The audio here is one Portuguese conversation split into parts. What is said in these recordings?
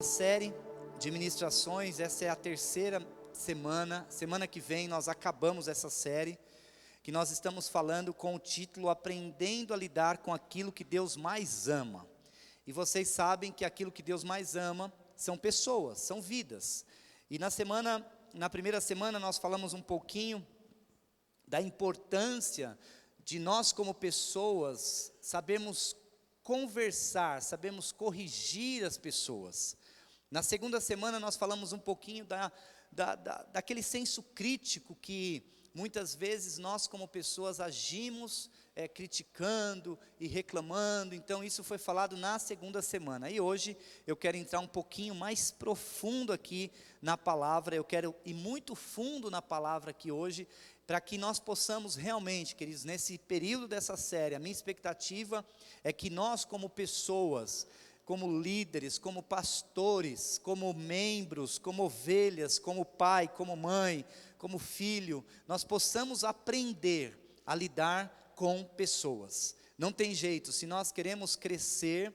Série de ministrações, essa é a terceira semana. Semana que vem nós acabamos essa série, que nós estamos falando com o título Aprendendo a Lidar com Aquilo que Deus Mais Ama. E vocês sabem que aquilo que Deus mais ama são pessoas, são vidas. E na primeira semana nós falamos um pouquinho da importância de nós como pessoas sabermos conversar, sabemos corrigir as pessoas. Na segunda semana nós falamos um pouquinho daquele senso crítico que muitas vezes nós como pessoas agimos criticando e reclamando. Então isso foi falado na segunda semana. E hoje eu quero entrar um pouquinho mais profundo aqui na palavra. Eu quero ir muito fundo na palavra aqui hoje, para que nós possamos realmente, queridos, nesse período dessa série, a minha expectativa é que nós como pessoas, como líderes, como pastores, como membros, como ovelhas, como pai, como mãe, como filho, nós possamos aprender a lidar com pessoas. Não tem jeito, se nós queremos crescer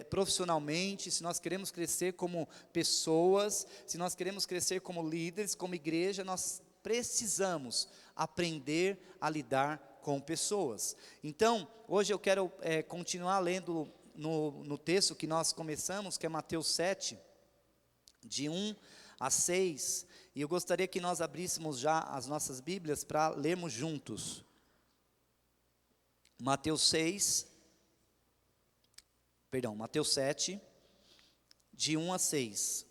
profissionalmente, se nós queremos crescer como pessoas, se nós queremos crescer como líderes, como igreja, nós precisamos aprender a lidar com pessoas. Então, hoje eu quero continuar lendo no texto que nós começamos, que é Mateus 7, de 1 a 6, e eu gostaria que nós abríssemos já as nossas Bíblias para lermos juntos. Mateus 7, de 1 a 6.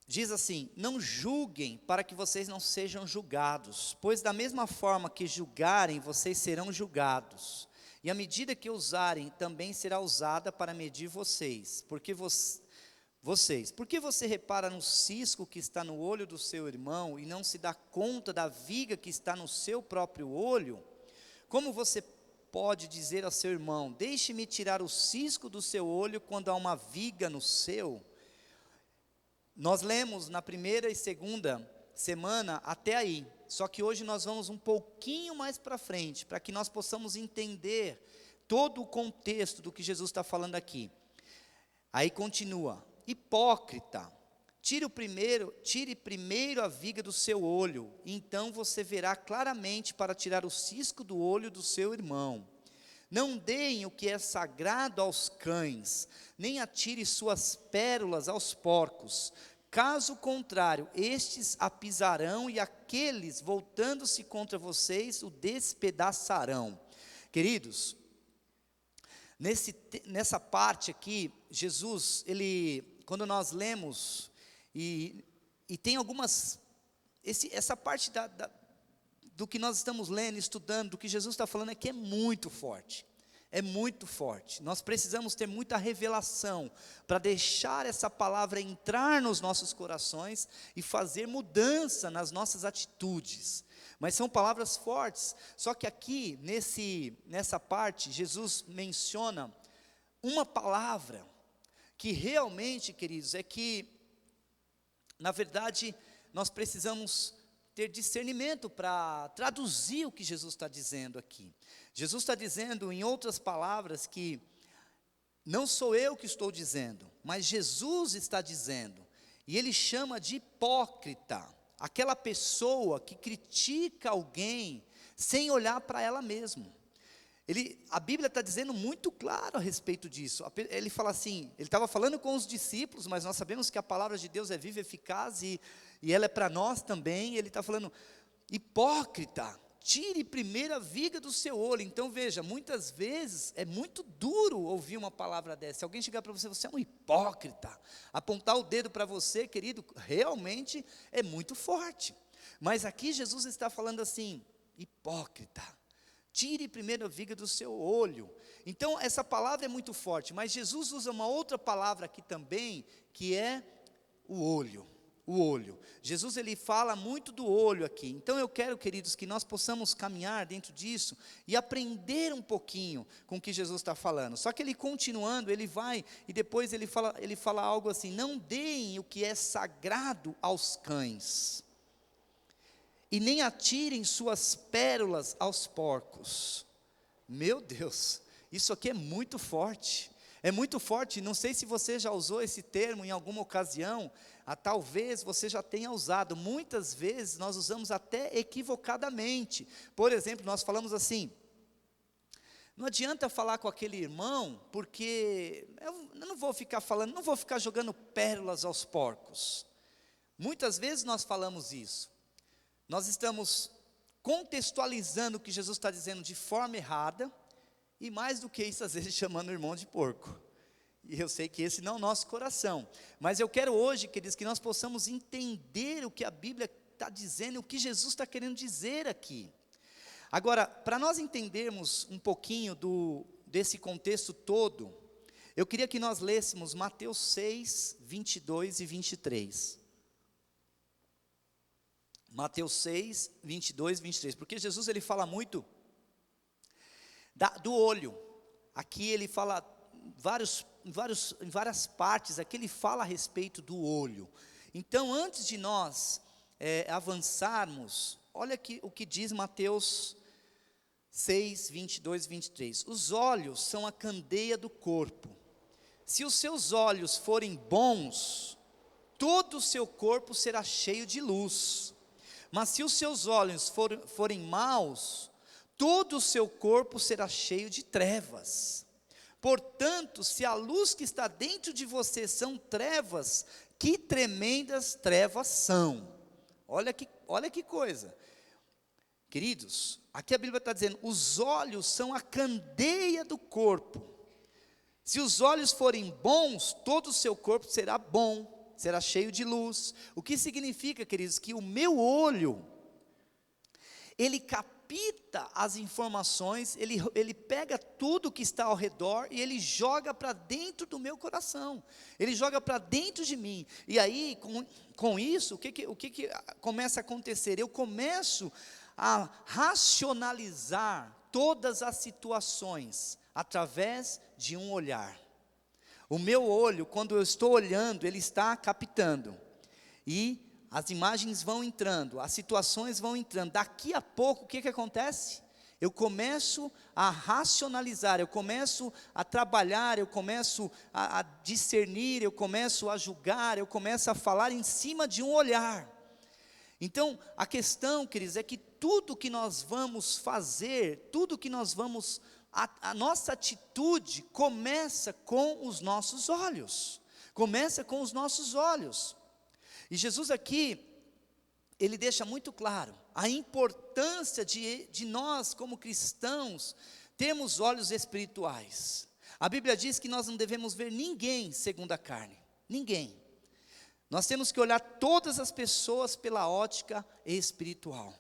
Diz assim: não julguem para que vocês não sejam julgados, pois da mesma forma que julgarem, vocês serão julgados. E a medida que usarem também será usada para medir vocês. Por que você repara no cisco que está no olho do seu irmão e não se dá conta da viga que está no seu próprio olho? Como você pode dizer ao seu irmão: deixe-me tirar o cisco do seu olho, quando há uma viga no seu? Nós lemos na primeira e segunda semana até aí, só que hoje nós vamos um pouquinho mais para frente, para que nós possamos entender todo o contexto do que Jesus está falando aqui. Aí continua: hipócrita, tire primeiro a viga do seu olho, então você verá claramente para tirar o cisco do olho do seu irmão. Não deem o que é sagrado aos cães, nem atire suas pérolas aos porcos. Caso contrário, estes a pisarão e aqueles, voltando-se contra vocês, o despedaçarão. Queridos, nessa parte aqui, Jesus, quando nós lemos, e tem algumas, essa parte do que nós estamos lendo, estudando, do que Jesus está falando aqui é muito forte. É muito forte. Nós precisamos ter muita revelação para deixar essa palavra entrar nos nossos corações e fazer mudança nas nossas atitudes. Mas são palavras fortes. Só que aqui, nessa parte, Jesus menciona uma palavra que realmente, queridos, é que, na verdade, nós precisamos ter discernimento para traduzir o que Jesus está dizendo aqui. Jesus está dizendo, em outras palavras, que não sou eu que estou dizendo, mas Jesus está dizendo, e ele chama de hipócrita, aquela pessoa que critica alguém sem olhar para ela mesma. A Bíblia está dizendo muito claro a respeito disso. Ele fala assim, ele estava falando com os discípulos, mas nós sabemos que a palavra de Deus é viva e eficaz, e ela é para nós também. Ele está falando: hipócrita, tire primeiro a viga do seu olho. Então veja, muitas vezes é muito duro ouvir uma palavra dessa. Se alguém chegar para você: você é um hipócrita, apontar o dedo para você, querido, realmente é muito forte. Mas aqui Jesus está falando assim: hipócrita, tire primeiro a viga do seu olho. Então essa palavra é muito forte, mas Jesus usa uma outra palavra aqui também, que é o olho. O olho. Jesus, ele fala muito do olho aqui. Então eu quero, queridos, que nós possamos caminhar dentro disso e aprender um pouquinho com o que Jesus está falando. Só que ele continuando, ele vai e depois ele fala algo assim: não deem o que é sagrado aos cães, e nem atirem suas pérolas aos porcos. Meu Deus, isso aqui é muito forte. É muito forte, não sei se você já usou esse termo em alguma ocasião, talvez você já tenha usado, muitas vezes nós usamos até equivocadamente. Por exemplo, nós falamos assim: não adianta falar com aquele irmão, porque eu não vou ficar falando, não vou ficar jogando pérolas aos porcos. Muitas vezes nós falamos isso, nós estamos contextualizando o que Jesus está dizendo de forma errada, e mais do que isso, às vezes chamando o irmão de porco. E eu sei que esse não é o nosso coração, mas eu quero hoje, queridos, que nós possamos entender o que a Bíblia está dizendo, o que Jesus está querendo dizer aqui. Agora, para nós entendermos um pouquinho desse contexto todo, eu queria que nós lêssemos Mateus 6, 22 e 23. Mateus 6, 22 e 23, porque Jesus ele fala muito do olho. Aqui ele fala em várias partes, aqui ele fala a respeito do olho. Então, antes de nós avançarmos, olha aqui o que diz Mateus 6, 22 e 23. Os olhos são a candeia do corpo. Se os seus olhos forem bons, todo o seu corpo será cheio de luz. Mas se os seus olhos forem maus, todo o seu corpo será cheio de trevas. Portanto, se a luz que está dentro de você são trevas, que tremendas trevas são. Olha que coisa. Queridos, aqui a Bíblia está dizendo, os olhos são a candeia do corpo. Se os olhos forem bons, todo o seu corpo será bom, será cheio de luz. O que significa, queridos, que o meu olho, ele capta as informações, ele pega tudo que está ao redor e ele joga para dentro do meu coração, ele joga para dentro de mim, e aí com isso, o que começa a acontecer? Eu começo a racionalizar todas as situações, através de um olhar. O meu olho, quando eu estou olhando, ele está captando, e as imagens vão entrando, as situações vão entrando. Daqui a pouco, o que acontece? Eu começo a racionalizar, eu começo a trabalhar, eu começo a discernir, eu começo a julgar, eu começo a falar em cima de um olhar. Então, a questão, queridos, é que tudo que nós vamos fazer, tudo que nós vamos, a nossa atitude começa com os nossos olhos. Começa com os nossos olhos. E Jesus aqui, ele deixa muito claro a importância de nós, como cristãos, termos olhos espirituais. A Bíblia diz que nós não devemos ver ninguém segundo a carne, ninguém. Nós temos que olhar todas as pessoas pela ótica espiritual.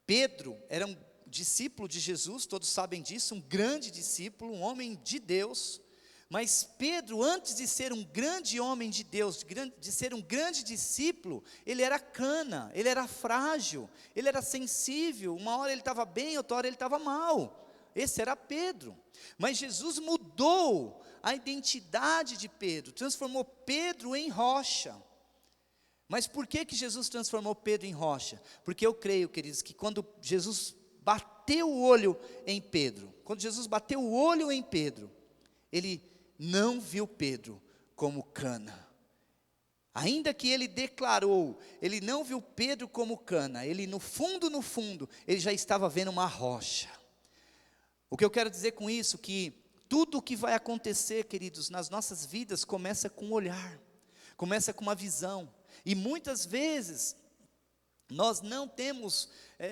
Pedro era um discípulo de Jesus, todos sabem disso, um grande discípulo, um homem de Deus. Mas Pedro, antes de ser um grande homem de Deus, de ser um grande discípulo, ele era cana, ele era frágil, ele era sensível, uma hora ele estava bem, outra hora ele estava mal. Esse era Pedro. Mas Jesus mudou a identidade de Pedro, transformou Pedro em rocha. Mas por que Jesus transformou Pedro em rocha? Porque eu creio, queridos, que quando Jesus bateu o olho em Pedro, ele não viu Pedro como cana. Ainda que ele declarou, ele não viu Pedro como cana, ele no fundo, ele já estava vendo uma rocha. O que eu quero dizer com isso, que tudo o que vai acontecer, queridos, nas nossas vidas, começa com um olhar, começa com uma visão, e muitas vezes, nós não temos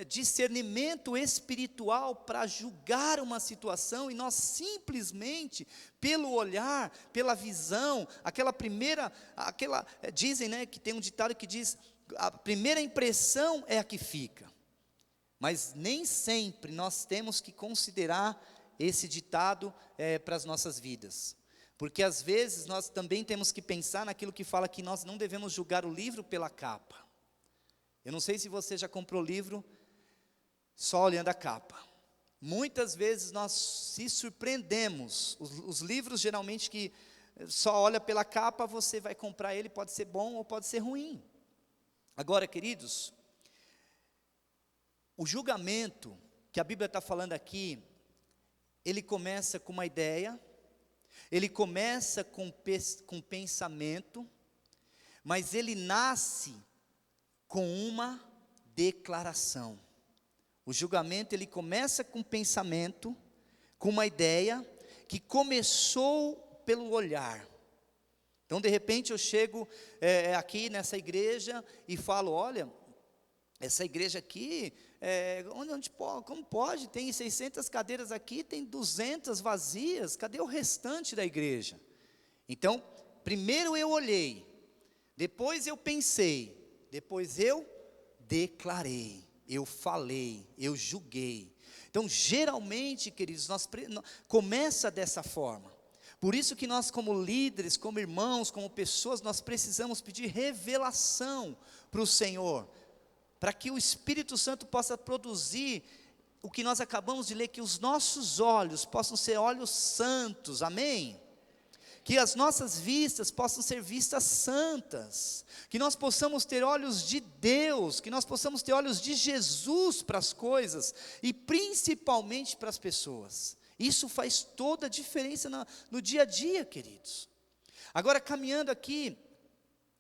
discernimento espiritual para julgar uma situação, e nós simplesmente, pelo olhar, pela visão, dizem, né, que tem um ditado que diz, a primeira impressão é a que fica, mas nem sempre nós temos que considerar esse ditado para as nossas vidas, porque às vezes nós também temos que pensar naquilo que fala que nós não devemos julgar o livro pela capa. Eu não sei se você já comprou livro só olhando a capa. Muitas vezes nós se surpreendemos. Os livros geralmente que só olha pela capa, você vai comprar ele, pode ser bom ou pode ser ruim. Agora, queridos, o julgamento que a Bíblia está falando aqui, ele começa com uma ideia, Ele começa com pensamento, mas ele nasce com uma declaração. O julgamento, ele começa com pensamento, com uma ideia, que começou pelo olhar. Então, de repente, eu chego aqui nessa igreja e falo, olha, essa igreja aqui, como pode? Tem 600 cadeiras aqui, tem 200 vazias, cadê o restante da igreja? Então, primeiro eu olhei, depois eu pensei, depois eu declarei, eu falei, eu julguei. Então, geralmente, queridos, começa dessa forma. Por isso que nós, como líderes, como irmãos, como pessoas, nós precisamos pedir revelação para o Senhor, para que o Espírito Santo possa produzir o que nós acabamos de ler, que os nossos olhos possam ser olhos santos, amém? Que as nossas vistas possam ser vistas santas, que nós possamos ter olhos de Deus, que nós possamos ter olhos de Jesus para as coisas, e principalmente para as pessoas. Isso faz toda a diferença no dia a dia, queridos. Agora, caminhando aqui,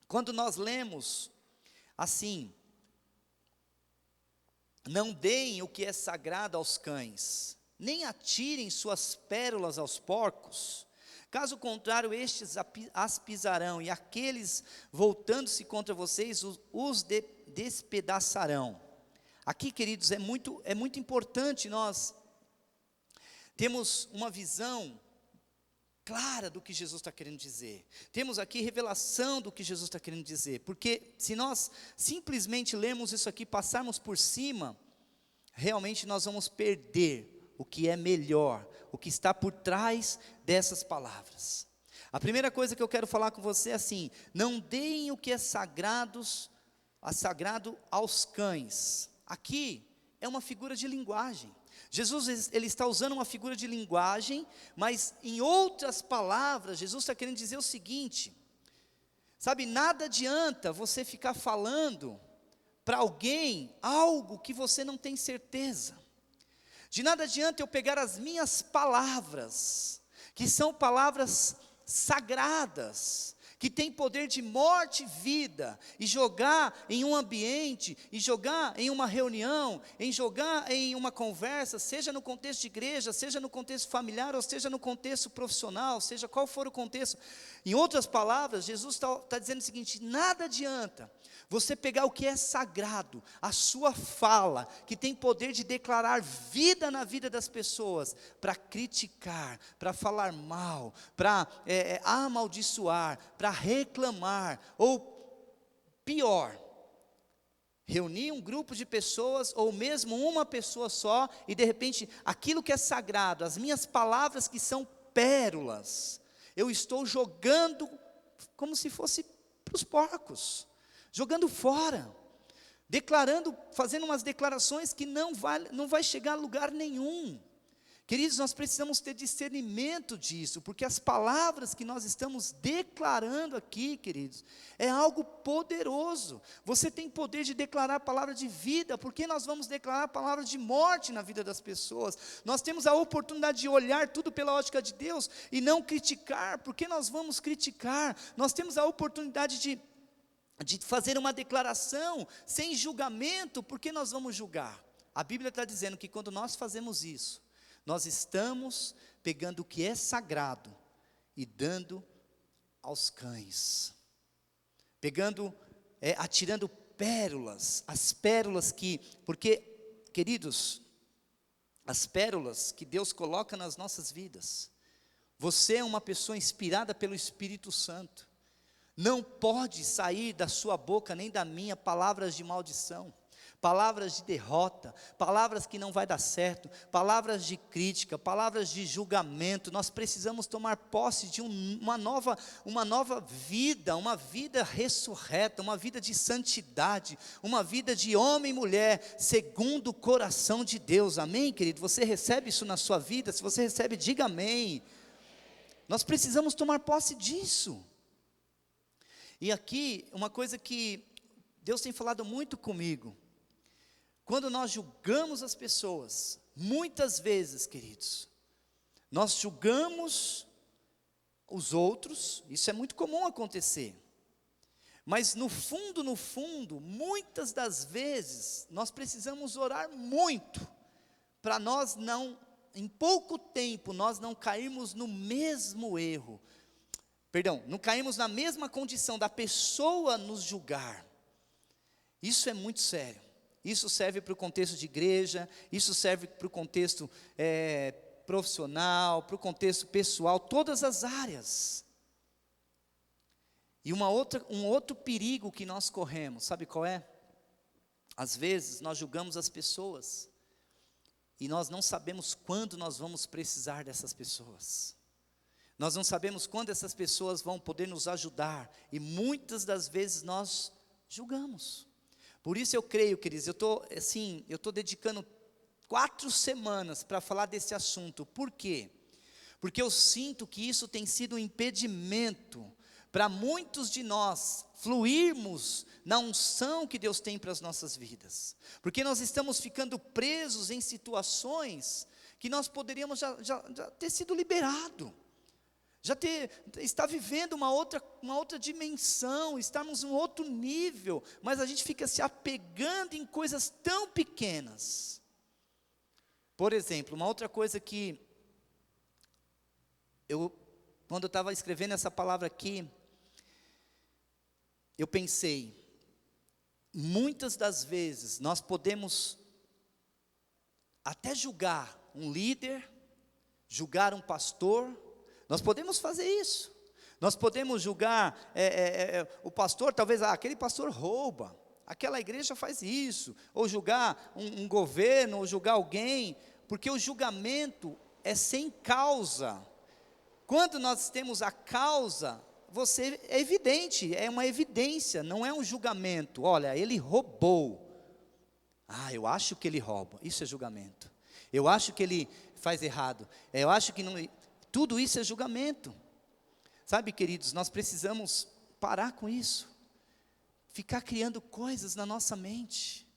quando nós lemos assim, não deem o que é sagrado aos cães, nem atirem suas pérolas aos porcos, caso contrário, estes as pisarão, e aqueles, voltando-se contra vocês, os despedaçarão. Aqui, queridos, é muito importante nós temos uma visão clara do que Jesus está querendo dizer. Temos aqui revelação do que Jesus está querendo dizer. Porque se nós simplesmente lermos isso aqui, passarmos por cima, realmente nós vamos perder o que é melhor, o que está por trás dessas palavras. A primeira coisa que eu quero falar com você é assim: não deem o que é sagrado aos cães. Aqui é uma figura de linguagem. Jesus, ele está usando uma figura de linguagem, mas em outras palavras, Jesus está querendo dizer o seguinte, sabe, nada adianta você ficar falando para alguém algo que você não tem certeza. De nada adianta eu pegar as minhas palavras, que são palavras sagradas, que tem poder de morte e vida, e jogar em um ambiente, e jogar em uma reunião, em jogar em uma conversa, seja no contexto de igreja, seja no contexto familiar, ou seja no contexto profissional, seja qual for o contexto. Em outras palavras, Jesus está dizendo o seguinte: nada adianta você pegar o que é sagrado, a sua fala, que tem poder de declarar vida na vida das pessoas, para criticar, para falar mal, para amaldiçoar, para reclamar, ou pior, reunir um grupo de pessoas, ou mesmo uma pessoa só, e de repente, aquilo que é sagrado, as minhas palavras que são pérolas, eu estou jogando como se fosse para os porcos, jogando fora, declarando, fazendo umas declarações que não vai chegar a lugar nenhum. Queridos, nós precisamos ter discernimento disso, porque as palavras que nós estamos declarando aqui, queridos, é algo poderoso. Você tem poder de declarar a palavra de vida, porque nós vamos declarar palavras de morte na vida das pessoas. Nós temos a oportunidade de olhar tudo pela ótica de Deus e não criticar, porque nós vamos criticar. Nós temos a oportunidade de fazer uma declaração sem julgamento, porque nós vamos julgar. A Bíblia está dizendo que quando nós fazemos isso, nós estamos pegando o que é sagrado e dando aos cães, atirando pérolas, as pérolas porque, queridos, as pérolas que Deus coloca nas nossas vidas, você é uma pessoa inspirada pelo Espírito Santo, não pode sair da sua boca, nem da minha, palavras de maldição, palavras de derrota, palavras que não vai dar certo, palavras de crítica, palavras de julgamento. Nós precisamos tomar posse de uma nova vida, uma vida ressurreta, uma vida de santidade, uma vida de homem e mulher, segundo o coração de Deus, amém, querido? Você recebe isso na sua vida? Se você recebe, diga amém. Nós precisamos tomar posse disso. E aqui, uma coisa que Deus tem falado muito comigo, quando nós julgamos as pessoas, muitas vezes, queridos, nós julgamos os outros, isso é muito comum acontecer. Mas no fundo, muitas das vezes, nós precisamos orar muito, para nós não, em pouco tempo, nós não cairmos no mesmo erro. Perdão, não cairmos na mesma condição da pessoa nos julgar. Isso é muito sério. Isso serve para o contexto de igreja, isso serve para o contexto profissional, para o contexto pessoal, todas as áreas. E um outro perigo que nós corremos, sabe qual é? Às vezes nós julgamos as pessoas e nós não sabemos quando nós vamos precisar dessas pessoas. Nós não sabemos quando essas pessoas vão poder nos ajudar e muitas das vezes nós julgamos. Por isso eu creio, queridos, eu estou dedicando 4 semanas para falar desse assunto. Por quê? Porque eu sinto que isso tem sido um impedimento para muitos de nós fluirmos na unção que Deus tem para as nossas vidas. Porque nós estamos ficando presos em situações que nós poderíamos já ter sido liberado. Estar vivendo uma outra dimensão, estarmos em um outro nível, mas a gente fica se apegando em coisas tão pequenas. Por exemplo, uma outra coisa que quando eu estava escrevendo essa palavra aqui, eu pensei, muitas das vezes nós podemos até julgar um líder, julgar um pastor, nós podemos fazer isso. Nós podemos julgar o pastor, talvez aquele pastor rouba, aquela igreja faz isso, ou julgar um governo, ou julgar alguém, porque o julgamento é sem causa. Quando nós temos a causa, é evidente, é uma evidência, não é um julgamento. Olha, ele roubou. Eu acho que ele rouba. Isso é julgamento. Eu acho que ele faz errado. Eu acho que não. Tudo isso é julgamento. Sabe, queridos, nós precisamos parar com isso. Ficar criando coisas na nossa mente.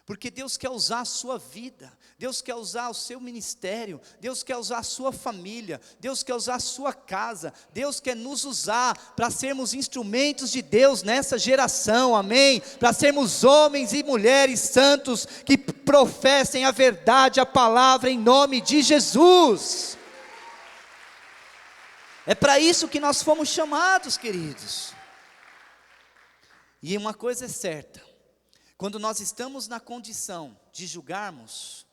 Porque Deus quer usar a sua vida, Deus quer usar o seu ministério, Deus quer usar a sua família, Deus quer usar a sua casa, Deus quer nos usar para sermos instrumentos de Deus nessa geração, amém? Para sermos homens e mulheres santos que professem a verdade, a palavra em nome de Jesus. É para isso que nós fomos chamados, queridos. E uma coisa é certa. Quando nós estamos na condição de julgarmos,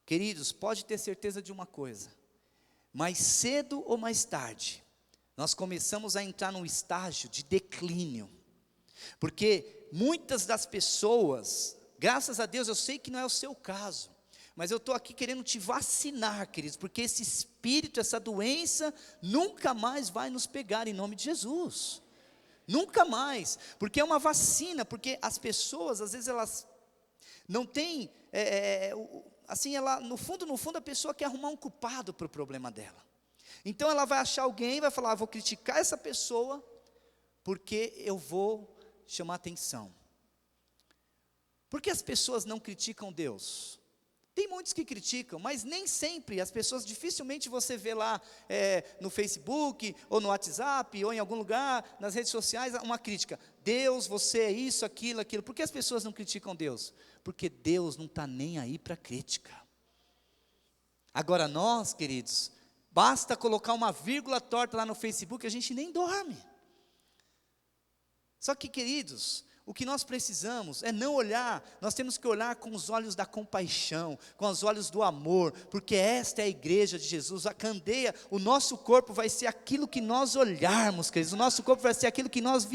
queridos, pode ter certeza de uma coisa, mais cedo ou mais tarde, nós começamos a entrar num estágio de declínio, porque muitas das pessoas, graças a Deus, eu sei que não é o seu caso, mas eu estou aqui querendo te vacinar, queridos, porque esse espírito, essa doença, nunca mais vai nos pegar em nome de Jesus. Nunca mais, porque é uma vacina, porque as pessoas, às vezes elas não têm, no fundo a pessoa quer arrumar um culpado para o problema dela. Então ela vai achar alguém, vai falar, vou criticar essa pessoa, porque eu vou chamar atenção. Por que as pessoas não criticam Deus? Tem muitos que criticam, mas nem sempre, as pessoas, dificilmente você vê lá no Facebook, ou no WhatsApp, ou em algum lugar, nas redes sociais, uma crítica. Deus, você é isso, aquilo. Por que as pessoas não criticam Deus? Porque Deus não está nem aí para crítica. Agora nós, queridos, basta colocar uma vírgula torta lá no Facebook, a gente nem dorme. Só que, queridos, o que nós precisamos é não olhar, nós temos que olhar com os olhos da compaixão, com os olhos do amor, porque esta é a igreja de Jesus, a candeia, o nosso corpo vai ser aquilo que nós olharmos, queridos, o nosso corpo vai ser aquilo que nós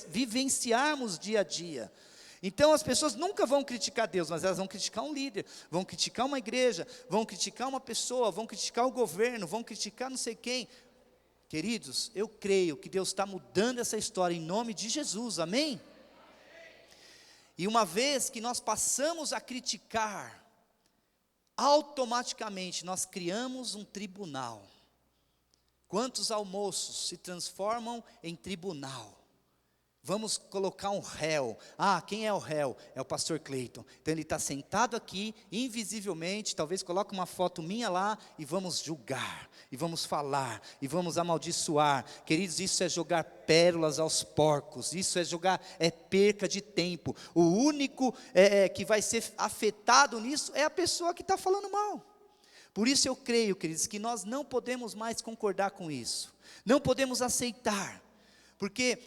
vivenciarmos dia a dia. Então as pessoas nunca vão criticar Deus, mas elas vão criticar um líder, vão criticar uma igreja, vão criticar uma pessoa, vão criticar o governo, vão criticar não sei quem. Queridos, eu creio que Deus está mudando essa história em nome de Jesus, amém? E uma vez que nós passamos a criticar, automaticamente nós criamos um tribunal. Quantos almoços se transformam em tribunal? Vamos colocar um réu. Quem é o réu? É o pastor Cleiton. Então ele está sentado aqui, invisivelmente, talvez coloque uma foto minha lá, e vamos julgar, e vamos falar, e vamos amaldiçoar. Queridos, isso é jogar pérolas aos porcos, isso é perca de tempo. O único que vai ser afetado nisso é a pessoa que está falando mal. Por isso eu creio, queridos, que nós não podemos mais concordar com isso, não podemos aceitar, porque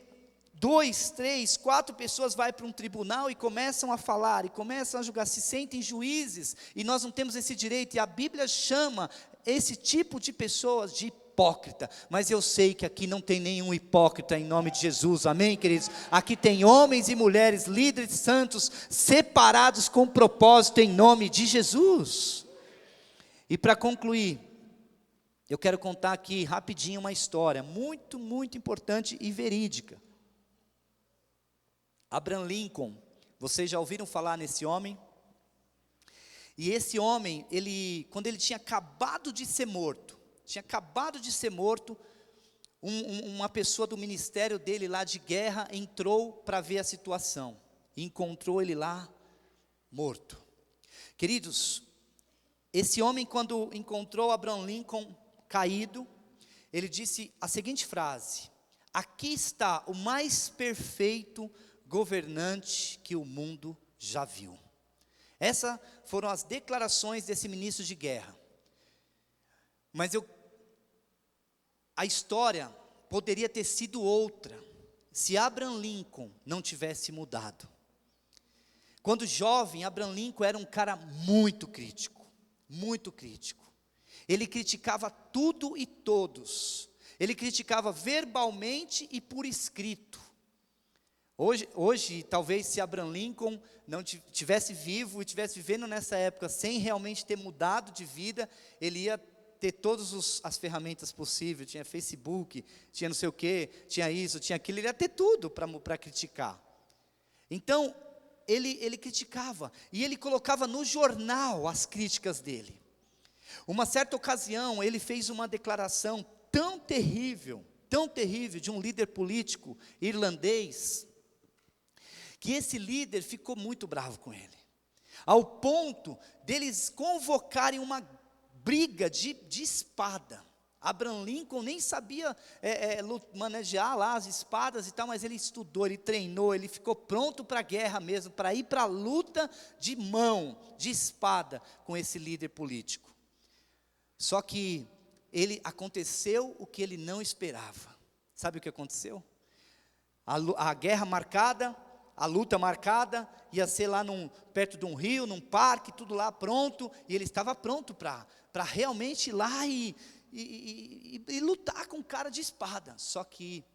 2, 3, 4 pessoas vão para um tribunal e começam a falar, e começam a julgar, se sentem juízes, e nós não temos esse direito, e a Bíblia chama esse tipo de pessoas de hipócrita, mas eu sei que aqui não tem nenhum hipócrita em nome de Jesus, amém, queridos? Aqui tem homens e mulheres, líderes santos, separados com propósito em nome de Jesus. E para concluir, eu quero contar aqui rapidinho uma história, muito, muito importante e verídica. Abraham Lincoln, vocês já ouviram falar nesse homem? E esse homem, quando ele tinha acabado de ser morto, uma pessoa do ministério dele lá de guerra entrou para ver a situação, e encontrou ele lá, morto. Queridos, esse homem, quando encontrou Abraham Lincoln caído, ele disse a seguinte frase: aqui está o mais perfeito governante que o mundo já viu. Essas foram as declarações desse ministro de guerra. Mas a história poderia ter sido outra, se Abraham Lincoln não tivesse mudado. Quando jovem, Abraham Lincoln era um cara muito crítico, muito crítico. Ele criticava tudo e todos, ele criticava verbalmente e por escrito. Hoje, talvez se Abraham Lincoln não tivesse vivo e estivesse vivendo nessa época, sem realmente ter mudado de vida, ele ia ter todas as ferramentas possíveis, tinha Facebook, tinha não sei o que, tinha isso, tinha aquilo, ele ia ter tudo para criticar. Então, ele criticava, e ele colocava no jornal as críticas dele. Uma certa ocasião, ele fez uma declaração tão terrível de um líder político irlandês, que esse líder ficou muito bravo com ele, ao ponto deles convocarem uma briga de espada. Abraham Lincoln nem sabia manejar lá as espadas e tal, mas ele estudou, ele treinou, ele ficou pronto para a guerra mesmo, para ir para a luta de mão, de espada, com esse líder político. Só que aconteceu o que ele não esperava. Sabe o que aconteceu? A guerra marcada, a luta marcada, ia ser lá perto de um rio, num parque, tudo lá pronto, e ele estava pronto para realmente ir lá e lutar com um cara de espada. Só que,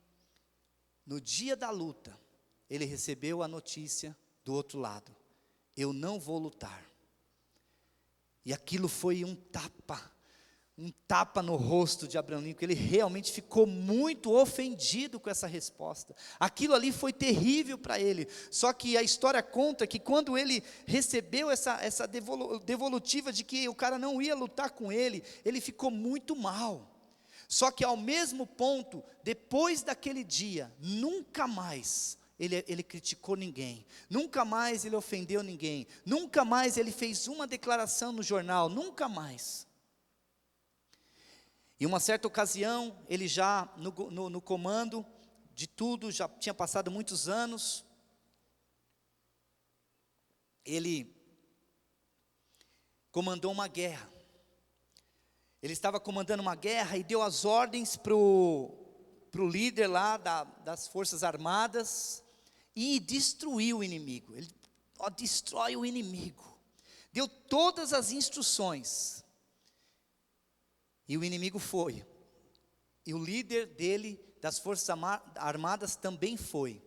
no dia da luta, ele recebeu a notícia do outro lado: eu não vou lutar. E aquilo foi um tapa no rosto de Abraham Lincoln. Ele realmente ficou muito ofendido com essa resposta. Aquilo ali foi terrível para ele. Só que a história conta que quando ele recebeu essa devolutiva de que o cara não ia lutar com ele, ele ficou muito mal. Só que ao mesmo ponto, depois daquele dia, nunca mais ele criticou ninguém, nunca mais ele ofendeu ninguém, nunca mais ele fez uma declaração no jornal, nunca mais. E uma certa ocasião, ele já no comando de tudo, já tinha passado muitos anos, ele comandou uma guerra. Ele estava comandando uma guerra e deu as ordens para o líder lá das forças armadas e destruiu o inimigo. Ele destrói o inimigo. Deu todas as instruções. E o inimigo foi. E o líder dele, das forças armadas, também foi.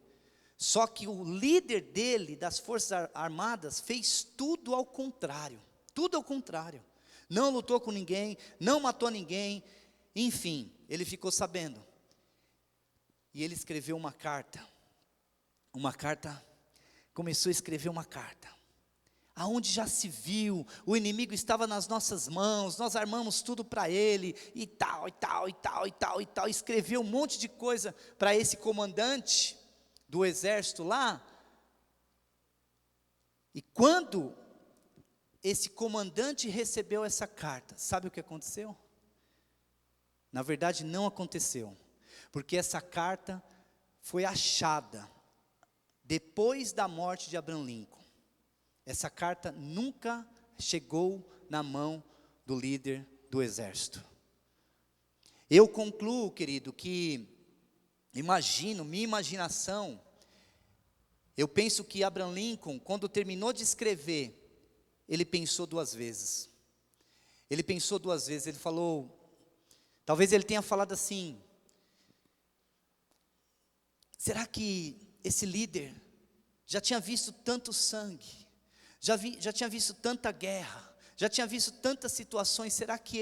Só que o líder dele, das forças armadas, fez tudo ao contrário. Tudo ao contrário. Não lutou com ninguém, não matou ninguém. Enfim, ele ficou sabendo. E ele escreveu uma carta. Começou a escrever uma carta. Aonde já se viu, o inimigo estava nas nossas mãos, nós armamos tudo para ele, e tal. Escreveu um monte de coisa para esse comandante do exército lá. E quando esse comandante recebeu essa carta, sabe o que aconteceu? Na verdade, não aconteceu, porque essa carta foi achada depois da morte de Abraham Lincoln. Essa carta nunca chegou na mão do líder do exército. Eu concluo, querido, que minha imaginação, eu penso que Abraham Lincoln, quando terminou de escrever, ele pensou duas vezes. Ele pensou duas vezes, ele falou, talvez ele tenha falado assim: será que esse líder já tinha visto tanto sangue, já tinha visto tanta guerra, já tinha visto tantas situações, será que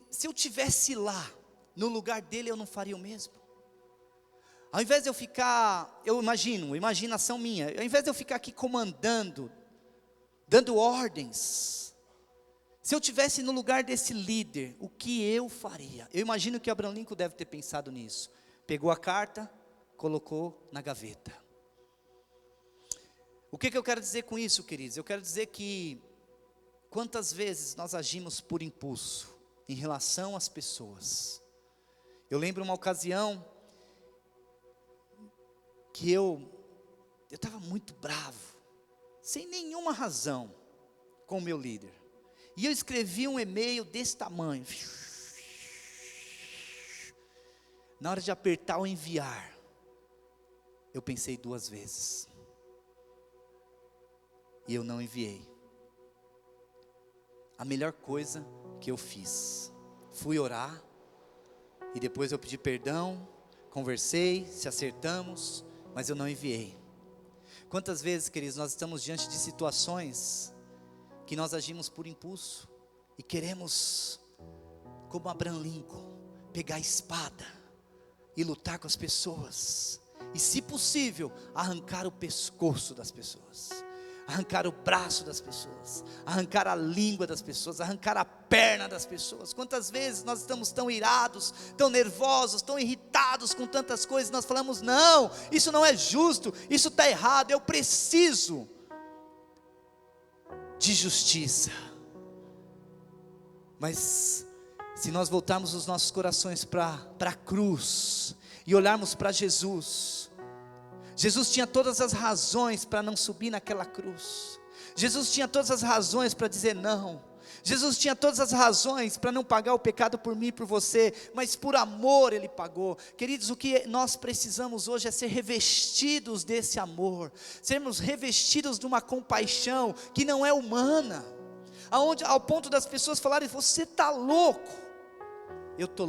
se eu tivesse lá, no lugar dele, eu não faria o mesmo? Ao invés de eu ficar, imaginação minha, ao invés de eu ficar aqui comandando, dando ordens, se eu tivesse no lugar desse líder, o que eu faria? Eu imagino que Abraham Lincoln deve ter pensado nisso. Pegou a carta, colocou na gaveta. O que eu quero dizer com isso, queridos? Eu quero dizer que quantas vezes nós agimos por impulso em relação às pessoas. Eu lembro uma ocasião que eu estava muito bravo, sem nenhuma razão, com o meu líder. E eu escrevi um e-mail desse tamanho. Na hora de apertar o enviar, eu pensei duas vezes. E eu não enviei. A melhor coisa que eu fiz, fui orar, e depois eu pedi perdão, conversei, se acertamos, mas eu não enviei. Quantas vezes, queridos, nós estamos diante de situações que nós agimos por impulso e queremos, como Abraham Lincoln, pegar a espada e lutar com as pessoas, e se possível, arrancar o pescoço das pessoas, arrancar o braço das pessoas, arrancar a língua das pessoas, arrancar a perna das pessoas. Quantas vezes nós estamos tão irados, tão nervosos, tão irritados com tantas coisas, nós falamos: não, isso não é justo, isso está errado, eu preciso de justiça. Mas se nós voltarmos os nossos corações para a cruz e olharmos para Jesus, Jesus tinha todas as razões para não subir naquela cruz. Jesus tinha todas as razões para dizer não. Jesus tinha todas as razões para não pagar o pecado por mim e por você, mas por amor Ele pagou. Queridos, o que nós precisamos hoje é ser revestidos desse amor, sermos revestidos de uma compaixão que não é humana, ao ponto das pessoas falarem: você está louco. Eu estou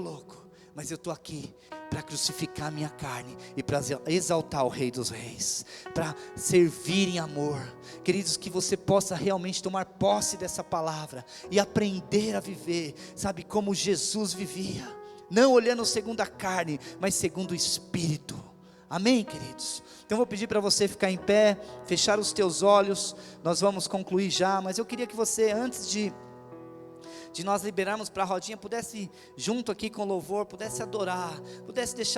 louco, mas eu estou aqui para crucificar minha carne e para exaltar o Rei dos Reis, para servir em amor. Queridos, que você possa realmente tomar posse dessa palavra e aprender a viver, sabe, como Jesus vivia, não olhando segundo a carne, mas segundo o Espírito. Amém, queridos? Então vou pedir para você ficar em pé, fechar os teus olhos, nós vamos concluir já, mas eu queria que você, antes de nós liberarmos para a rodinha, pudesse junto aqui com o louvor, pudesse adorar, pudesse deixar